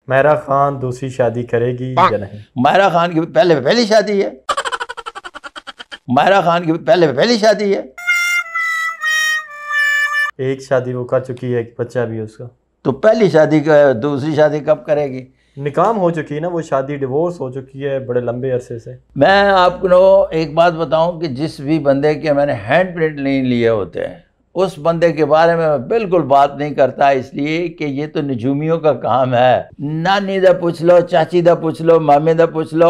मायरा खान दूसरी शादी करेगी या नहीं? मायरा खान की पहली शादी है। मायरा खान की पहली शादी है। एक शादी वो कर चुकी है, एक बच्चा भी है उसका। तो पहली शादी का दूसरी शादी कब करेगी? निकाह हो चुकी है ना वो शादी, डिवोर्स हो चुकी है बड़े लंबे अरसे से। मैं आपको एक बात बताऊं कि जिस भी बंदे के मैंने हैंड प्रिंट नहीं लिए होते हैं उस बंदे के बारे में मैं बिल्कुल बात नहीं करता, इसलिए कि ये तो निजूमियों का काम है। नानी दा पूछ लो, चाची दा पूछ लो, मामे दा पूछ लो,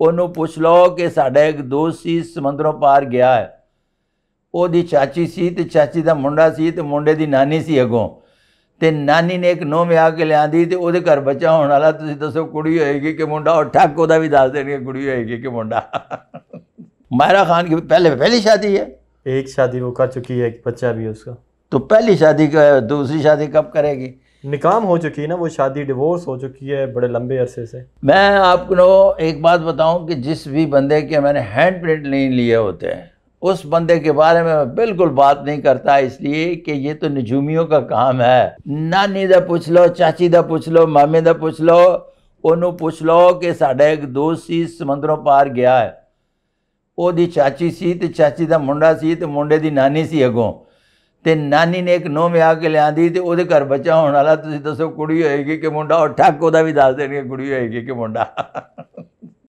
ओनू पूछ लो कि साडा एक दोस्त सी समंदरों पार गया है। ओदी चाची सी ते चाची दा मुंडा सी ते मुंडे दी नानी सी अगों, ते नानी ने एक नूंह विआह के लियांदी ते ओदे घर बच्चा होने वाला। तुसीं दसो कुड़ी होएगी कि मुंडा? और ठक ओदा भी दस देणगे कुड़ी होएगी कि मुंडा। मायरा खान की पहली शादी है। एक शादी वो कर चुकी है, एक बच्चा भी है उसका। तो पहली शादी का दूसरी शादी कब करेगी? निकाह हो चुकी है ना वो शादी, डिवोर्स हो चुकी है बड़े लंबे अरसे से। मैं आपको एक बात बताऊं कि जिस भी बंदे के मैंने हैंड प्रिंट नहीं लिए होते हैं उस बंदे के बारे में मैं बिल्कुल बात नहीं करता, इसलिए कि ये तो निजूमियों का काम है। नानी दा पूछ लो, चाची दा पूछ लो, मामे दा पूछ लो, ओनू पूछ लो कि साडा एक दोस्त सी समंदरों पार गया है। ओदी चाची सी ते चाची दा मुंडा सी ते मुंडे दी नानी सी अगों, ते नानी ने एक नूंह विआह के लियांदी ते ओदे घर बच्चा होने वाला। तुसीं दसो कुड़ी होएगी कि मुंडा? और ठक ओदा भी दस देणगे कुड़ी होएगी कि मुंडा।